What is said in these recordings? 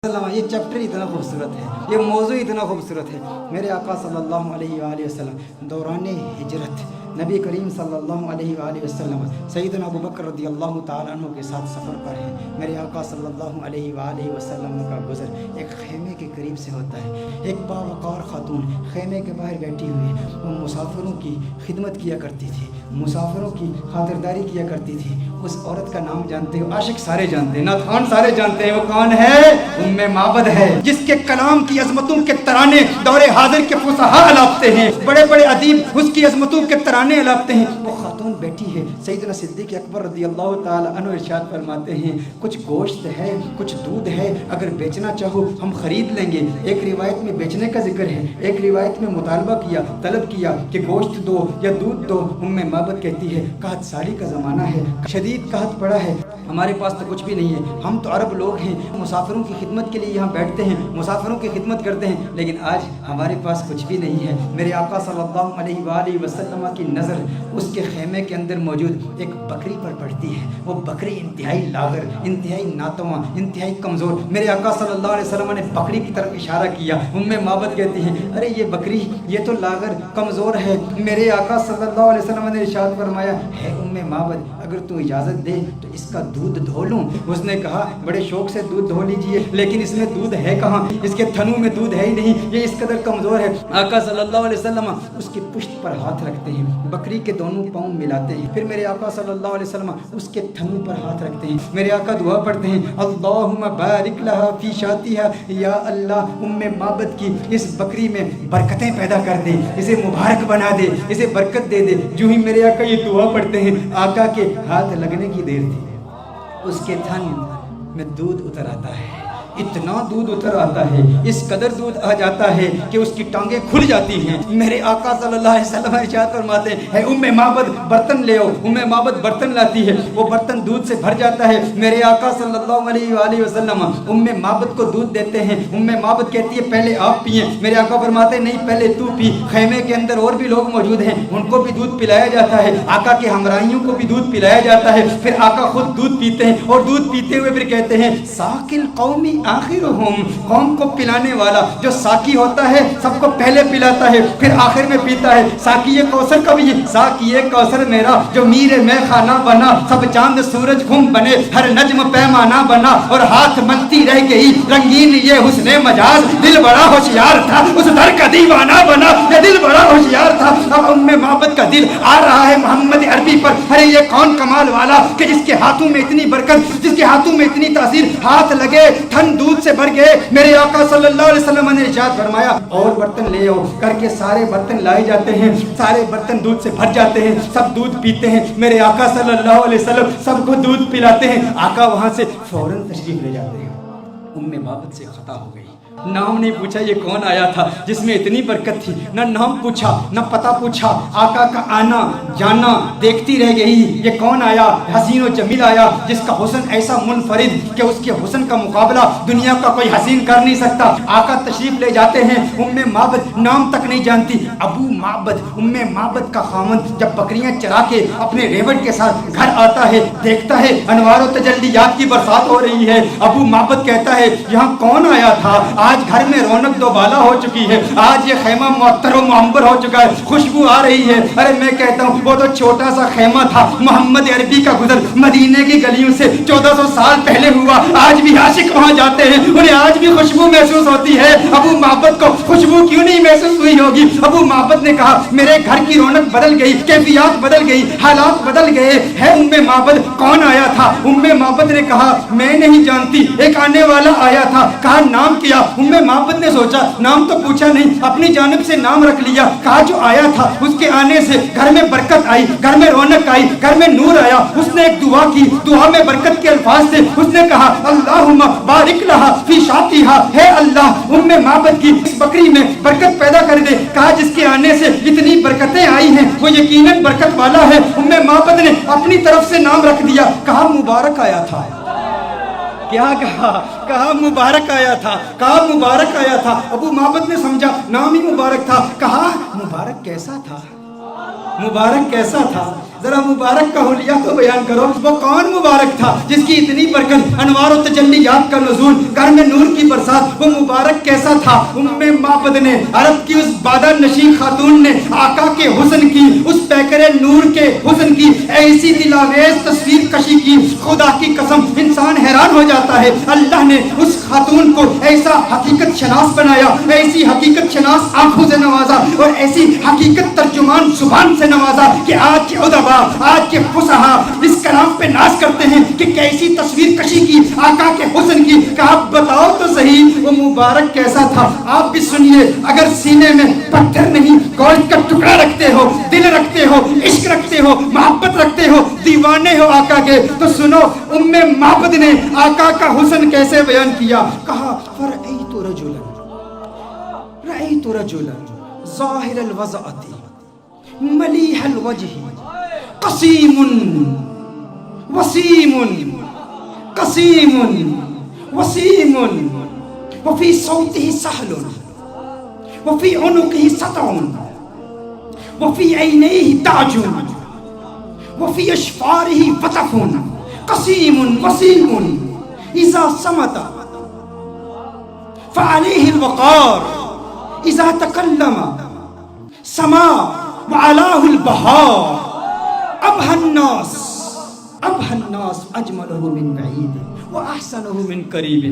یہ چیپٹر اتنا خوبصورت ہے، یہ موضوع اتنا خوبصورت ہے۔ میرے آقا صلی اللہ علیہ وآلہ وسلم دوران ہجرت نبی کریم صلی اللہ علیہ وآلہ وسلم سیدنا ابو بکر رضی اللہ تعالیٰ عنہ کے ساتھ سفر پر ہیں۔ میرے آقا صلی اللہ علیہ وآلہ وسلم کا گزر ایک خیمے کے قریب سے ہوتا ہے۔ ایک باوقار خاتون خیمے کے باہر بیٹھی ہوئی، وہ مسافروں کی خدمت کیا کرتی تھی، مسافروں کی خاطرداری کیا کرتی تھی۔ اس عورت کا نام جانتے ہو؟ عاشق سارے جانتے ہیں، ناتخوان سارے جانتے ہیں، وہ کون ہے؟ ام معبد ہے، جس کے کلام کی عظمتوں کے ترانے دور حاضر کے فصحاء الاپتے ہیں، بڑے بڑے ادیب اس کی عظمتوں کے ترانے الاپتے ہیں۔ وہ خاتون بیٹھی ہے، سیدنا صدیق اکبر رضی اللہ تعالی عنہ ارشاد فرماتے ہیں کچھ گوشت ہے، کچھ دودھ ہے، اگر بیچنا چاہو ہم خرید لیں گے۔ ایک روایت میں بیچنے کا ذکر ہے، ایک روایت میں مطالبہ کیا، طلب کیا کہ گوشت دو یا دودھ دو۔ ام معبد کہتی ہے قحط سالی کا زمانہ ہے، شدید قحط پڑا ہے، ہمارے پاس تو کچھ بھی نہیں ہے، ہم تو عرب لوگ ہیں، مسافروں کی خدمت کے لیے یہاں بیٹھتے ہیں، مسافروں کی خدمت کرتے ہیں، لیکن آج ہمارے پاس کچھ بھی نہیں ہے۔ میرے آقا صلی اللہ علیہ وآلہ وسلم کی نظر اس کے خیمے کے اندر موجود ایک بکری پر پڑتی ہے۔ وہ بکری انتہائی لاغر، انتہائی ناتواں، انتہائی کمزور۔ میرے آقا صلی اللہ علیہ وسلم نے بکری کی طرف اشارہ کیا۔ ام معبد کہتی ہیں ارے یہ بکری یہ تو لاغر کمزور ہے۔ میرے آقا صلی اللہ علیہ وسلم نے ارشاد فرمایا ہے ام معبد اگر تو اجازت دے تو اس کا دودھ دھو لوں۔ اس نے کہا بڑے شوق سے دودھ دھو لیجئے، لیکن اس میں دودھ ہے کہاں؟ اس کے تھنوں میں دودھ ہے ہی نہیں، یہ اس قدر کمزور ہے۔ آقا صلی اللہ علیہ وسلم اس کی پشت پر ہاتھ رکھتے ہیں، بکری کے دونوں پاؤں ملاتے ہیں، پھر میرے آقا صلی اللہ علیہ وسلم اس کے تھنوں پر ہاتھ رکھتے ہیں۔ میرے آقا دعا پڑھتے ہیں اللہم بارک لہا فی شاتھا، یا اللہ ام معبد کی اس بکری میں برکتیں پیدا کر دے، اسے مبارک بنا دے، اسے برکت دے دے۔ جو ہی میرے آقا یہ دعا پڑھتے ہیں آقا کے ہاتھ لگنے کی دیر تھی، اس کے تھن میں دودھ اتر آتا ہے، اتنا دودھ اتر آتا ہے، اس قدر دودھ آ جاتا ہے کہ اس کی ٹانگیں کھل جاتی ہیں۔ میرے آقا صلی اللہ علیہ وسلم ارشاد فرماتے ہیں اے ام معبد برتن لے آؤ۔ ام معبد برتن لاتی ہے، وہ برتن دودھ سے بھر جاتا ہے۔ میرے آقا صلی اللہ علیہ وآلہ وسلم ام معبد کو دودھ دیتے ہیں۔ ام معبد کہتی ہے پہلے آپ پئیں۔ میرے آقا فرماتے ہیں نہیں پہلے تو پی۔ خیمے کے اندر اور بھی لوگ موجود ہیں، ان کو بھی دودھ پلایا جاتا ہے، آقا کے ہمراہیوں کو بھی دودھ پلایا جاتا ہے۔ پھر آقا خود دودھ پیتے ہیں اور دودھ پیتے ہوئے پھر کہتے ہیں ساقی قومی آخرہم، قوم کو پلانے والا جو ساقی ہوتا ہے سب کو پہلے پلاتا ہے پھر آخر میں پیتا ہے۔ ساقی کوثر کا بھی ساقی کوثر میرا جو میر میں خانہ بنا، سب چاند سورج گم بنے، ہر نجم پیمانہ بنا، اور ہاتھ ملتی رہ گئی رنگین یہ حسن مجاز، دل بڑا ہوشیار تھا اس در کا دیوانہ بنا، یہ دل بڑا ہوشیار تھا۔ اب ام معبد کا دل آ رہا ہے محمد عربی پر، ارے یہ کون کمال والا کہ جس کے ہاتھوں میں اتنی برکت، جس کے ہاتھوں میں اتنی تاثیر، ہاتھ لگے تھن دودھ سے بھر گئے۔ میرے آقا صلی اللہ علیہ وسلم نے ارشاد فرمایا اور برتن لے آؤ، کر کے سارے برتن لائے جاتے ہیں، سارے برتن دودھ سے بھر جاتے ہیں، سب دودھ پیتے ہیں۔ میرے آقا صلی اللہ علیہ وسلم سب کو دودھ پلاتے ہیں۔ آقا وہاں سے فوراً تشریف لے جاتے ہیں۔ ام معبد سے خطا ہو گئی، نام نہیں پوچھا یہ کون آیا تھا جس میں اتنی برکت تھی، نہ نام پوچھا نہ پتہ پوچھا، آقا کا آنا جانا دیکھتی رہ گئی یہ کون آیا، حسین و جمیل آیا جس کا حسن ایسا منفرد کہ اس کے حسن کا مقابلہ دنیا کا کوئی حسین کر نہیں سکتا۔ آقا تشریف لے جاتے ہیں، ام معبد نام تک نہیں جانتی، ابو معبد ام معبد کا خامند جب بکریاں چرا کے اپنے ریوڑ کے ساتھ گھر آتا ہے، دیکھتا ہے انوار و تجلیات کی برسات ہو رہی ہے، ابو معبد کہتا ہے یہاں کون آیا تھا؟ آج گھر میں رونق دوبالا ہو چکی ہے، آج یہ خیمہ معطر و معمر ہو چکا ہے، خوشبو آ رہی ہے۔ ارے میں کہتا ہوں وہ تو چھوٹا سا خیمہ تھا، محمد عربی کا گزر مدینے کی گلیوں سے 1400 سال پہلے ہوا، آج بھی عاشق وہاں جاتے ہیں، انہیں آج بھی خوشبو محسوس ہوتی ہے۔ ابو معبد کو خوشبو کیوں نہیں محسوس ہوئی ہوگی؟ ابو معبد نے کہا میرے گھر کی رونق بدل گئی، کیفیات بدل گئی، حالات بدل گئے ہے ام معبد کون آیا تھا؟ ام معبد نے کہا میں نہیں جانتی، ایک آنے والا آیا تھا، کہا نام کیا؟ ام معبد نے سوچا نام تو پوچھا نہیں، اپنی جانب سے نام رکھ لیا، کہا جو آیا تھا اس کے آنے سے گھر میں برکت آئی، گھر میں رونق آئی، گھر میں نور آیا۔ اس نے ایک دعا کی، دعا میں برکت کے الفاظ تھے، اس نے کہا اللہم بارک لہا فی شاتھا، ہے اللہ ام معبد کی اس بکری میں برکت پیدا کر دے۔ کہا جس کے آنے سے اتنی برکتیں آئی ہیں وہ یقیناً برکت والا ہے۔ ام معبد نے اپنی طرف سے نام رکھ دیا، کہا مبارک آیا تھا۔ کیا کہا؟ کہا مبارک آیا تھا، کہا مبارک آیا تھا۔ ابو معبد نے سمجھا نام ہی مبارک تھا، کہا مبارک کیسا تھا؟ مبارک کیسا تھا؟ ذرا مبارک کا حلیہ تو بیان کرو، وہ کون مبارک تھا جس کی اتنی برکت، انوار و تجلیات کا نزول، گھر میں نور کی برسات، وہ مبارک کیسا تھا؟ معبد نے، عرب کی اس بادہ نشین خاتون نے آقا کے حسن کی، اس پیکر نور کے حسن کی ایسی دلاویز تصویر کشی کی، خدا کی قسم انسان حیران ہو جاتا ہے۔ اللہ نے اس خاتون کو ایسا حقیقت شناس بنایا، ایسی حقیقت شناس آنکھوں سے نوازا اور ایسی حقیقت ترجمان زبان سے نوازا کہ آج کے ادبا، آج کے فصحا اس کلام پہ ناز کرتے ہیں کہ کیسی تصویر کشی کی آقا کے حسن کی، کہ آپ بتاؤ تو صحیح وہ مبارک کیسا تھا۔ آپ بھی سنیے، اگر سینے میں پتھر نہیں گوشت کا ٹکڑا رکھتے ہو، دل رکھتے ہو، عشق رکھتے ہو، محبت رکھتے ہو، دیوانے ہو آقا کے، تو سنو معبد نے آقا کا حسن کیسے بیان کیا۔ کہا فرأیت رجلا ظاہر الوضعۃ ملیح الوجہ قسیم وسیم قسیم وسیم وفی صوتہ سہل وفی عنقہ سطع وفی عینیہ تاج وفی اشفارہ وطف قسیم وسیم اذا صمت فعلیہ الوقار اذا تکلم سما وعلاه البهار ابهى الناس اجمله من بعید واحسنه من قریب۔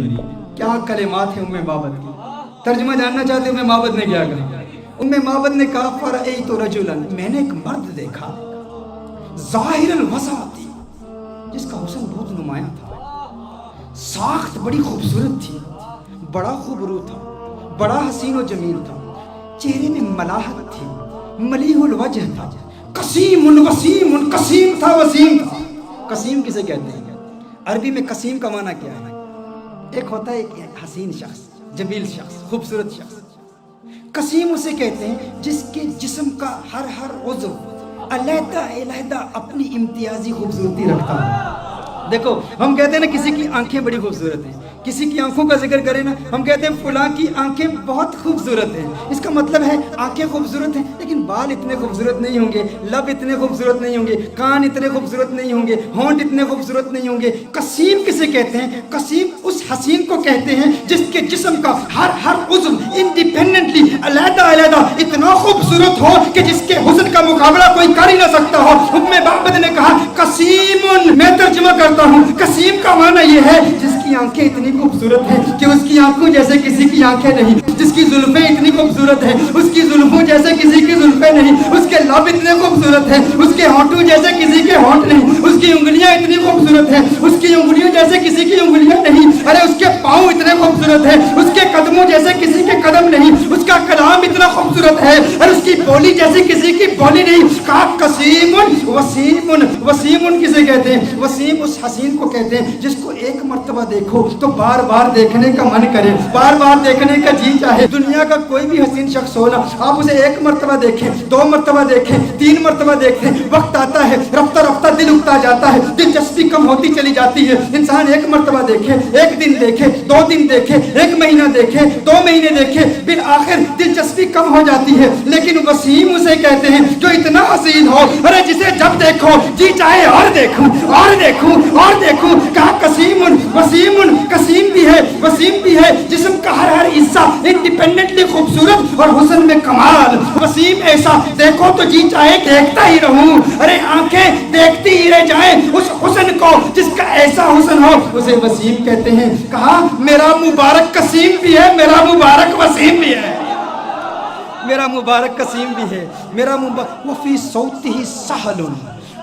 کیا کلمات ہیں معبد کی، ترجمہ جاننا چاہتے ہیں معبد نے کیا کہا؟ معبد نے کہا فرأیت رجلا، میں نے ایک مرد دیکھا، ظاہر الوضعۃ، جس کا حسن بہت نمایاں تھا، ساخت بڑی خوبصورت تھی، بڑا خوبرو تھا، بڑا حسین و جمیل تھا، چہرے میں ملاحت تھی، ملیح الوجہ تھا، قسیم وسیم، قسیم تھا وسیم تھا۔ قسیم کسے کہتے ہیں؟ عربی میں قسیم کا معنی کیا ہے؟ ایک ہوتا ہے ایک حسین شخص، جمیل شخص، خوبصورت شخص۔ قسیم اسے کہتے ہیں جس کے جسم کا ہر عضو علیحدہ علیحدہ اپنی امتیازی خوبصورتی رکھتا ہے۔ دیکھو ہم کہتے ہیں نا کسی کی آنکھیں بڑی خوبصورت ہیں، کسی کی آنکھوں کا ذکر کریں نا ہم کہتے ہیں فلاں کی آنکھیں بہت خوبصورت ہیں، اس کا مطلب ہے آنکھیں خوبصورت ہیں لیکن بال اتنے خوبصورت نہیں ہوں گے، لب اتنے خوبصورت نہیں ہوں گے، کان اتنے خوبصورت نہیں ہوں گے، ہونٹ اتنے خوبصورت نہیں ہوں گے۔ قسیم کسے کہتے ہیں؟ قسیم اس حسین کو کہتے ہیں جس کے جسم کا ہر عضو انڈیپینڈنٹلی علیحدہ علیحدہ اتنا خوبصورت ہو کہ جس کے حسن کا مقابلہ کوئی کر ہی نہ سکتا ہو۔ معبد نے کہا قسیم، میں ترجمہ کرتا ہوں، قسیم کا معنی یہ ہے جس کی آنکھیں اتنی خوبصورت ہیں کہ اس کی آنکھوں جیسے کسی کی آنکھیں نہیں، جس کی زلفیں اتنی خوبصورت ہیں اس کی زلفوں جیسے کسی کی زلفیں نہیں، اس کے لب اتنے خوبصورت ہیں اس کے ہونٹوں جیسے کسی کے ہونٹ نہیں، اس کی انگلیاں اتنی خوبصورت ہیں اس کی انگلیوں جیسے کسی کی انگلیاں نہیں، ارے اس کے پاؤں اتنے خوبصورت ہیں اس کے قدموں جیسے کسی کے قدم نہیں، اس کا کلام اتنا خوبصورت ہے اور اس کی بولی جیسے کسی کی بولی نہیں۔ کہا قسیم وسیم، وسیم کسے کہتے ہیں؟ وسیم اس حسین کو کہتے ہیں جس کو ایک مرتبہ دیکھو تو بار بار دیکھنے کا من کرے، بار بار دیکھنے کا جی چاہے۔ دنیا کا کوئی بھی حسین شخص ہو نا، آپ اسے ایک مرتبہ دیکھیں، دو مرتبہ دیکھیں، تین مرتبہ دیکھیں، وقت آتا ہے رفتہ رفتہ دل اکتا جاتا ہے، دلچسپی کم ہوتی چلی جاتی ہے۔ انسان ایک مرتبہ دیکھے، ایک دن دیکھے، دو دن دیکھے، ایک مہینہ دیکھے، دو مہینے دیکھے، بالآخر دلچسپی کم ہو جاتی ہے۔ لیکن وسیم اسے کہتے ہیں جو اتنا حسین ہو، ارے جسے جب دیکھو جی چاہے اور دیکھوں اور دیکھوں اور دیکھوں۔ کہا قسیم وسیم، قسیم بھی ہے وسیم بھی ہے، جسم کا ہر حصہ انڈیپینڈنٹلی خوبصورت اور حسن میں کمال۔ وسیم ایسا دیکھو تو جی چاہے دیکھتا ہی رہوں، ارے آنکھیں دیکھتی ہی رہ جائیں اس حسن کو جس کا ایسا حسن ہو، اسے وسیم کہتے ہیں۔ کہا میرا مبارک قسیم بھی ہے، میرا مبارک وسیم بھی ہے، میرا مبارک قسیم بھی ہے، میرا مبارک وفی صوتہ سہل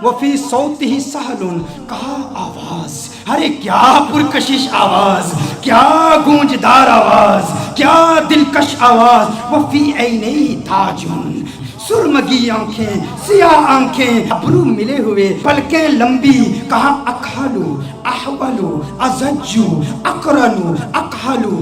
وفی صوتہ سہل۔ کہا آواز، ارے کیا پرکشش آواز، کیا گونجدار آواز، کیا دلکش آواز۔ وفی عینیہ تاج، سرمگی آنکھیں، سیاہ آنکھیں، ابرو ملے ہوئے، پلکیں لمبی۔ کہا اکحلو احولو ازجو اقرنو اکحلو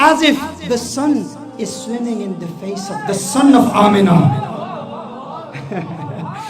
as if the sun is swimming in the face of the son of Amina।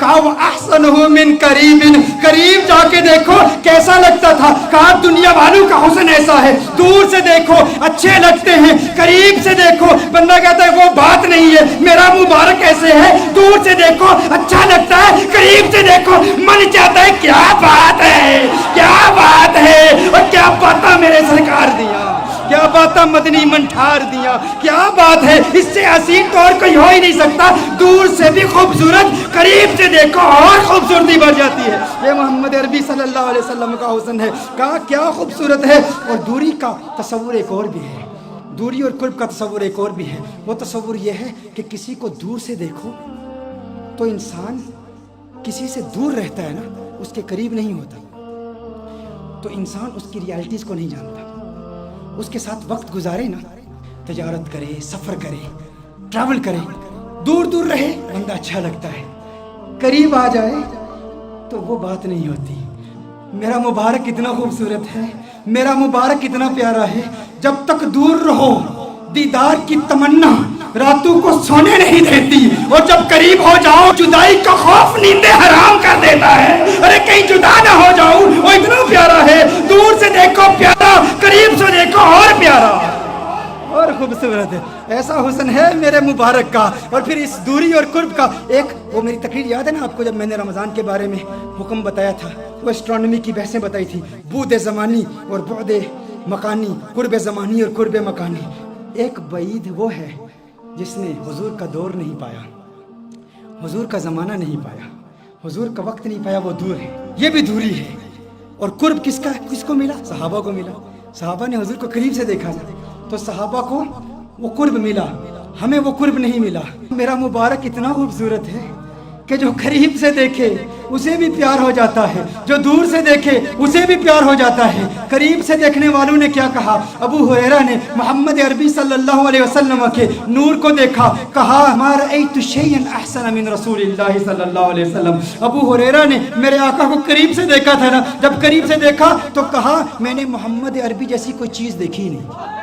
کہا وہ احسنہ من قریب، قریب جا کے دیکھو کیسا لگتا تھا؟ کہا دنیا والوں کا حسن ایسا ہے، دور سے دیکھو اچھے لگتے ہیں، قریب سے دیکھو بندہ کہتا ہے وہ بات نہیں ہے، میرا مبارک ایسے ہے، دور سے دیکھو اچھا لگتا ہے، قریب سے دیکھو من چاہتا ہے کیا بات ہے، کیا بات ہے، اور کیا باتاں میرے سرکار دیا، کیا باتاں مدنی منٹھار دیا، کیا بات ہے، اس سے حسین تو اور کوئی ہو ہی نہیں سکتا، دور سے بھی خوبصورت، قریب سے دیکھو اور خوبصورتی بڑھ جاتی ہے۔ یہ محمد عربی صلی اللہ علیہ وسلم کا حسن ہے، کہا کیا خوبصورت ہے۔ اور دوری کا تصور ایک اور بھی ہے، دوری اور قرب کا تصور ایک اور بھی ہے، وہ تصور یہ ہے کہ کسی کو دور سے دیکھو تو انسان کسی سے دور رہتا ہے نا، اس کے قریب نہیں ہوتا، تو انسان اس کی ریالٹیز کو نہیں جانتا، اس کے ساتھ وقت گزارے نا، تجارت کرے، سفر کرے، ٹریول کرے، دور دور رہے بندہ اچھا لگتا ہے، قریب آ جائے تو وہ بات نہیں ہوتی۔ میرا مبارک اتنا خوبصورت ہے، میرا مبارک اتنا پیارا ہے، جب تک دور رہو دیدار کی تمنا راتوں کو سونے نہیں دیتی، اور جب قریب ہو جاؤ جدائی کا خوف نیندیں حرام کر دیتا ہے۔ ارے کہیں جدا نہ ہو جاؤ، وہ اتنا پیارا ہے، دور سے دیکھو پیارا، قریب سے دیکھو اور پیارا اور خوبصورت ہے۔ ایسا حسن ہے میرے مبارک کا۔ اور پھر اس دوری اور قرب کا ایک وہ میری تقریر یاد ہے نا آپ کو، جب میں نے رمضان کے بارے میں حکم بتایا تھا، وہ اسٹرانومی کی بحثیں بتائی تھی، بعد زمانی اور بعد مکانی، قرب زمانی اور قرب مکانی۔ ایک بعید وہ ہے جس نے حضور کا دور نہیں پایا، حضور کا زمانہ نہیں پایا، حضور کا وقت نہیں پایا، وہ دور ہے، یہ بھی دوری ہے۔ اور قرب کس کا، کس کو ملا؟ صحابہ کو ملا، صحابہ نے حضور کو قریب سے دیکھا تھا، تو صحابہ کو وہ قرب ملا، ہمیں وہ قرب نہیں ملا۔ میرا مبارک اتنا خوبصورت ہے کہ جو قریب سے دیکھے اسے بھی پیار ہو جاتا ہے، جو دور سے دیکھے اسے بھی پیار ہو جاتا ہے۔ قریب سے دیکھنے والوں نے کیا کہا؟ ابو ہریرہ نے محمد عربی صلی اللہ علیہ وسلم کے نور کو دیکھا، کہا ما رأیت شیئا احسن من رسول اللہ صلی اللہ علیہ وسلم۔ ابو ہریرہ نے میرے آقا کو قریب سے دیکھا تھا نا، جب قریب سے دیکھا تو کہا میں نے محمد عربی جیسی کوئی چیز دیکھی نہیں۔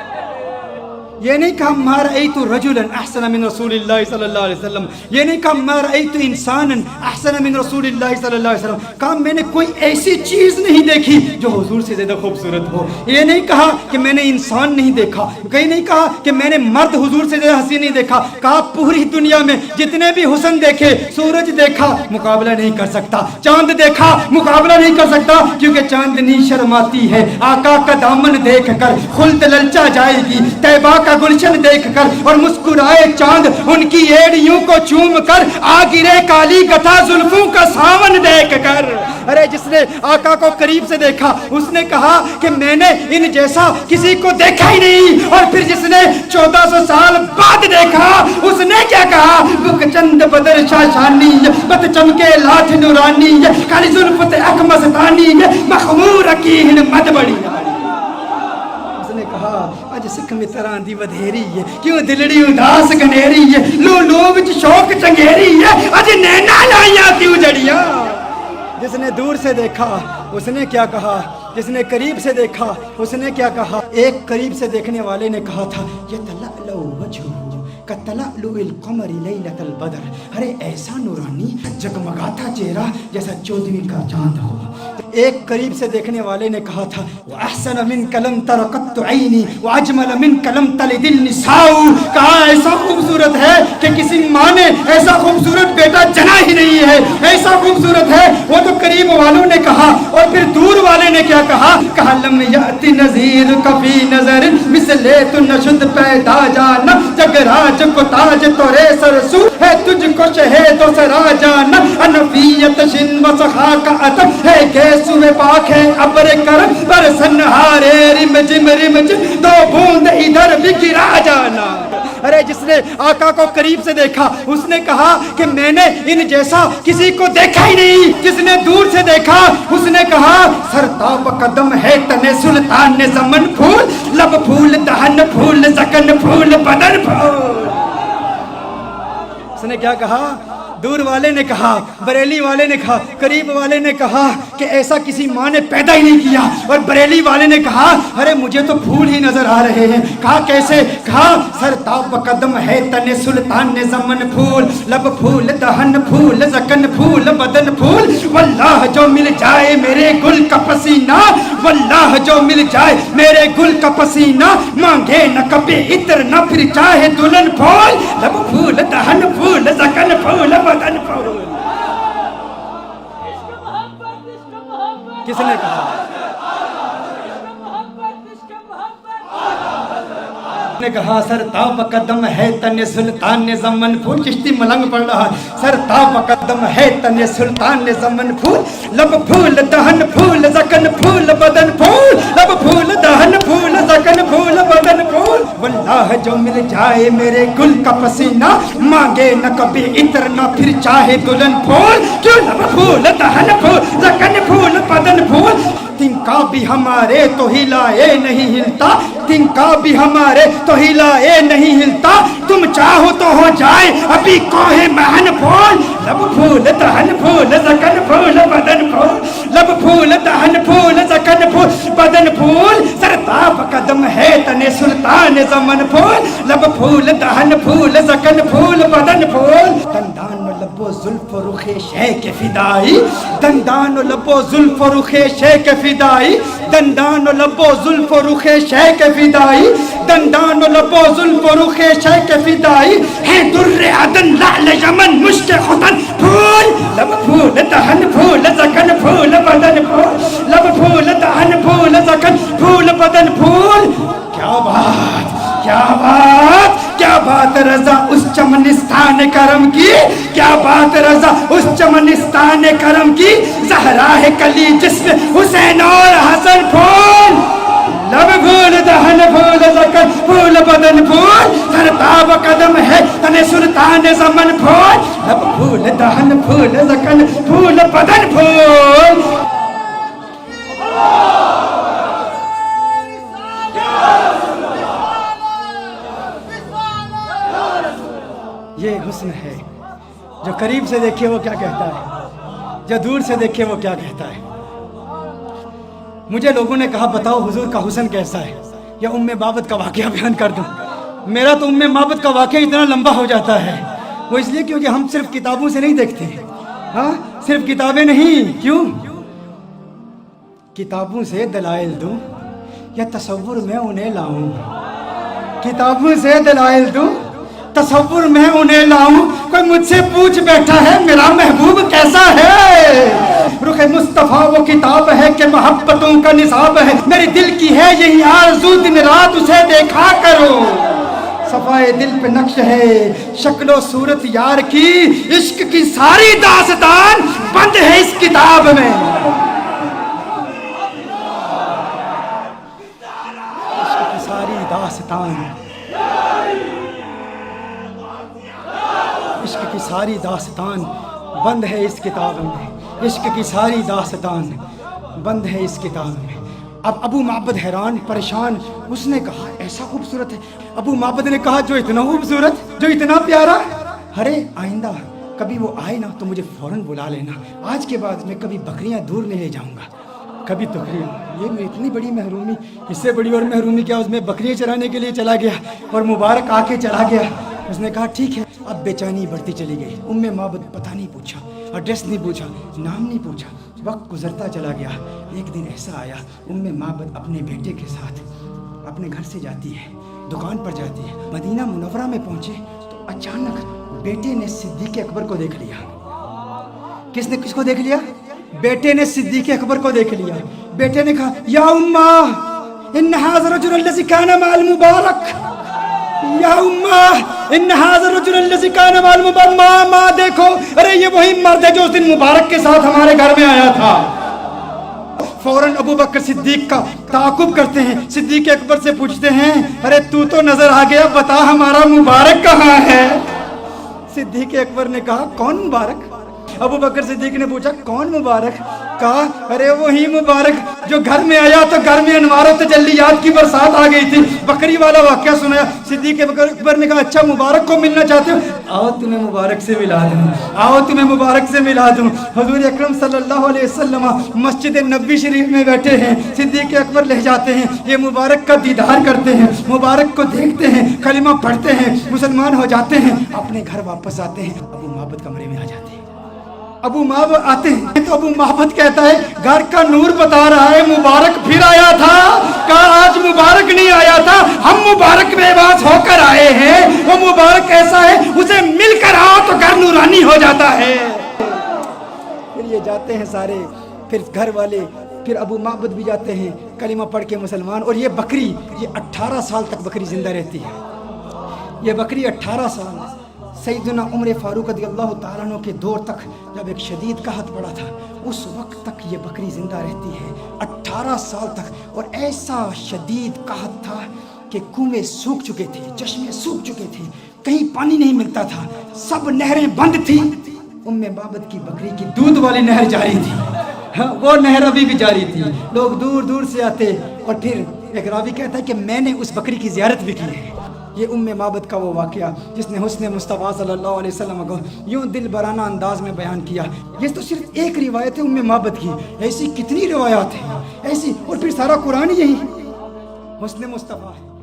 یہ نہیں کہا ما رأیت رجلا احسن من رسول اللہ صلی اللہ علیہ وسلم، یہ نہیں کہا ما رأیت انسانا احسن من رسول اللہ صلی اللہ علیہ وسلم، کہا میں نے کوئی ایسی چیز نہیں دیکھی جو حضور سے زیادہ خوبصورت ہو۔ یہ نہیں کہا کہ میں نے انسان نہیں دیکھا، کہیں نہیں کہا کہ میں نے مرد حضور سے زیادہ حسین نہیں دیکھا، کہا پوری دنیا میں جتنے بھی حسن دیکھے، سورج دیکھا مقابلہ نہیں کر سکتا، چاند دیکھا مقابلہ نہیں کر سکتا، کیونکہ چاندنی شرماتی ہے آقا کا دامن دیکھ کر، خلد للچا جائے گی طیبہ کا گلشن دیکھ کر، اور مسکرائے چاند ان کی ایڑیوں کو چوم کر، آ گرے کالی گتھا زلفوں کا ساون دیکھ کر۔ ارے جس نے آقا کو قریب سے دیکھا اس نے کہا کہ میں نے ان جیسا کسی کو دیکھا ہی نہیں، اور پھر جس نے 1400 سال بعد دیکھا اس نے کیا کہا؟ بک چند بدر شاشانی، بت چمکے لاٹھ نورانی، کالی زلفت اکمستانی، مخمور اکیہن مد بڑی۔ نے کہا اج سکھ متراں دی ودھیری ہے، کیوں دلڑی اداس گنیری ہے، لو لو وچ شوق چنگیری ہے، اج نینا لائیاں کیوں جڑیاں۔ جس نے دور سے دیکھا اس نے کیا کہا، جس نے قریب سے دیکھا اس نے کیا کہا؟ ایک قریب سے دیکھنے والے نے کہا تھا یتلألؤ وجہہ کتلألؤ القمر لیلۃ البدر، ارے ایسا نورانی جگمگاتا چہرہ جیسا 14ویں کا چاند ہو۔ ایک قریب سے دیکھنے والے نے کہا تھا وَأَحْسَنَ مِنْكَ لَمْ تَرَ قَطُّ عَيْنِي وَأَجْمَلَ مِنْكَ لَمْ تَلِدِ النِّسَاءُ، کہا ایسا خوبصورت ہے کہ کسی ماں نے ایسا خوبصورت بیٹا جنا ہی نہیں ہے، ایسا خوبصورت ہے۔ وہ تو قریب والوں نے کہا، اور پھر دور والے نے کیا کہا؟ کہا لم یأت نذیر کفی نظر مثل تو نشد پیدا جانا، جگ راج کو تاج تورے سرسو ہے، تجھ کو شہید و سرا جانا، انفیت شن و سخا کا عطب ہے، گیسوے پاک ہے ابر کرم پر سنہارے رم جم دو بوند ادھر بھی گرا جانا۔ ارے جس نے آقا کو قریب سے دیکھا اس نے کہا کہ میں نے ان جیسا کسی کو دیکھا ہی نہیں۔ جس نے دور سے دیکھا اس نے کہا سرتاب قدم ہے تنے سلطان زمن پھول، لب پھول دہن پھول زکن پھول بدن پھول۔ اس نے کیا کہا؟ دور والے نے کہا، بریلی والے نے کہا، قریب والے نے کہا کہ ایسا کسی ماں نے پیدا ہی نہیں کیا، اور بریلی والے نے کہا ارے مجھے تو پھول ہی نظر آ رہے ہیں۔ کہا کیسے؟ کہا سر تاب قدم ہے تن سلطان زمن پھول، لب پھول دہن پھول زکن پھول بدن پھول، واللہ جو مل جائے میرے گل کا پسینہ، واللہ جو مل جائے میرے گل کا پسینہ، مانگے نہ کبھی عطر نہ پھر چاہے دلہن پھول، لب پھول دہن پھول زکن پھول بدن پھول۔ کس نے کہا؟ نے کہا سر تاب قدم ہے تن سلطان زمن پھول۔ چشتی ملنگ پڑھ رہا، سر تاب قدم ہے تن سلطان زمن پھول، لب پھول دہن پھول زکن پھول بدن پھول، لب پھول دہن پھول زکن پھول بدن پھول، واللہ جو مل جائے میرے گل کا پسینہ، مانگے نہ کبھی عطر نہ پھر چاہے دلہن پھول، کیوں لب پھول دہن پھول زکن پھول بدن پھول۔ تنکا بھی ہمارے تو ہلائے نہیں ہلتا، تنکا بھی ہمارے تو ہلائے نہیں ہلتا، تم چاہو تو ہو جائے ابھی کوہ مہن پھول، لب پھول دہن پھول زکن پھول بدن پھول، لب پھول دہن پھول زکن پھول بدن پھول، سر تاب قدم ہے تن سلطان زمن پھول، لب پھول دہن پھول زکن پھول بدن پھول۔ دندان و لب و زلف و رخ شے کے فدائی، دندان و لب و زلف و رخ شے کے فدائی، دندان و لب و زلف و رخ شے کے فدائی، دندان و لب و زلف و رخ شے کے فدائی، ہے در عدن لعل یمن مشک ختن پھول، لب پھول دہن پھول زکن پھول بدن پھول، لب پھول دہن پھول زکن پھول بدن پھول۔ کیا بات، کیا بات، کیا بات رضا اس چمنستان کرم کی، کیا بات رضا اس چمنستان کرم کی، زہرا ہے کلی جسم حسین اور حسن پھول، لب پھول دہن پھول زکن پھول بدن پھول، سر تاب قدم ہے تن سلطان زمن پھول، لب پھول دہن پھول زکن پھول بدن پھول۔ یہ حسن ہے، جو قریب سے دیکھے وہ کیا کہتا ہے، جو دور سے دیکھے وہ کیا کہتا ہے۔ مجھے لوگوں نے کہا بتاؤ حضور کا حسن کیسا ہے، یا ام بابت کا واقعہ بیان کر دوں۔ میرا تو ام بابت کا واقعہ اتنا لمبا ہو جاتا ہے، وہ اس لیے کیونکہ ہم صرف کتابوں سے نہیں دیکھتے، ہاں صرف کتابیں نہیں، کیوں؟ کتابوں سے دلائل دوں یا تصور میں انہیں لاؤں، کتابوں سے دلائل دوں تصور میں انہیں لاؤں، کوئی مجھ سے پوچھ بیٹھا ہے میرا محبوب کیسا ہے، رخ مصطفیٰ وہ کتاب ہے کہ محبتوں کا نصاب ہے، میرے دل کی ہے یہی آرزو دن رات اسے دیکھا کرو، صفائے دل پہ نقش ہے شکل و صورت یار کی، عشق کی ساری داستان بند ہے اس کتاب میں، عشق کی ساری داستان، عشق کی ساری داستان بند ہے اس کتاب میں، عشق کی ساری داستان بند ہے اس کتاب میں۔ اب ابو معبد حیران پریشان، اس نے کہا ایسا خوبصورت ہے، ابو معبد نے کہا جو اتنا خوبصورت، جو اتنا پیارا، ارے آئندہ کبھی وہ آئے نا تو مجھے فوراً بلا لینا، آج کے بعد میں کبھی بکریاں دور نہیں لے جاؤں گا، کبھی تقریب یہ اتنی بڑی محرومی، اس سے بڑی اور محرومی کیا، اس میں بکریاں چرانے کے لیے چلا گیا اور مبارک آ کے چلا گیا۔ اس نے کہا ٹھیک ہے، اب بے چینی بڑھتی چلی گئی، ام معبد پتہ نہیں پوچھا، ایڈریس نہیں پوچھا، نام نہیں پوچھا، وقت گزرتا چلا گیا۔ ایک دن ایسا آیا، ام معبد اپنے بیٹے کے ساتھ اپنے گھر سے جاتی ہے، دکان پر جاتی ہے، مدینہ منورہ میں پہنچے تو اچانک بیٹے نے صدیق اکبر کو دیکھ لیا۔ کس نے کس کو دیکھ لیا؟ بیٹے نے صدیق اکبر کو دیکھ لیا۔ بیٹے نے کہا یا امّا ان ھذا الرجل الذي كان مع المبارک، یا امّا ان ھذا الرجل الذي كان مع المبارک، ماں دیکھو، ارے یہ وہی مرد ہے جو اس دن مبارک کے ساتھ ہمارے گھر میں آیا تھا۔ فوراً ابو بکر صدیق کا تعاقب کرتے ہیں، صدیق اکبر سے پوچھتے ہیں ارے تو نظر آ گیا، بتا ہمارا مبارک کہاں ہے؟ صدیق اکبر نے کہا کون مبارک؟ ابو بکر صدیق نے پوچھا کون مبارک؟ کہا ارے وہی مبارک جو گھر میں آیا تو گھر میں انوار و تجلیات کی برسات آ گئی تھی۔ بکری والا واقعہ سنایا۔ صدیق اکبر نے کہا اچھا مبارک کو ملنا چاہتے ہو؟ آؤ تمہیں مبارک سے ملا دوں، آؤ تمہیں مبارک سے ملا دوں۔ حضور اکرم صلی اللہ علیہ وسلم مسجد نبوی شریف میں بیٹھے ہیں، صدیق اکبر لے جاتے ہیں، یہ مبارک کا دیدار کرتے ہیں، مبارک کو دیکھتے ہیں، کلمہ پڑھتے ہیں، مسلمان ہو جاتے ہیں، اپنے گھر واپس آتے ہیں، ابو معبد کمرے میں آ جاتے ہیں۔ ابو معبد آتے ہیں تو ابو معبد کہتا ہے گھر کا نور بتا رہا ہے مبارک پھر آیا تھا۔ کہا آج مبارک نہیں آیا تھا، ہم مبارک بے باس ہو کر آئے ہیں۔ وہ مبارک ایسا ہے اسے مل کر آؤ تو گھر نورانی ہو جاتا ہے۔ پھر یہ جاتے ہیں سارے، پھر گھر والے، پھر ابو معبد بھی جاتے ہیں، کلمہ پڑھ کے مسلمان۔ اور یہ بکری، یہ 18 سال تک بکری زندہ رہتی ہے۔ یہ بکری 18 سال سیدنا عمر فاروق رضی اللہ تعالیٰ عنہ کے دور تک، جب ایک شدید قحط پڑا تھا، اس وقت تک یہ بکری زندہ رہتی ہے، 18 سال تک۔ اور ایسا شدید قحط تھا کہ کنویں سوکھ چکے تھے، چشمے سوکھ چکے تھے، کہیں پانی نہیں ملتا تھا، سب نہریں بند تھیں۔ ام معبد کی بکری کی دودھ والی نہر جاری تھی، ہاں وہ نہر ابھی بھی جاری تھی، لوگ دور دور سے آتے۔ اور پھر ایک راوی کہتا ہے کہ میں نے اس بکری کی زیارت بھی کی ہے۔ یہ ام معبد کا وہ واقعہ جس نے حسن مصطفیٰ صلی اللہ علیہ وسلم کو یوں دل برانہ انداز میں بیان کیا۔ یہ تو صرف ایک روایت ہے ام معبد کی، ایسی کتنی روایات ہیں ایسی، اور پھر سارا قرآن یہی حسن مصطفیٰ ہے۔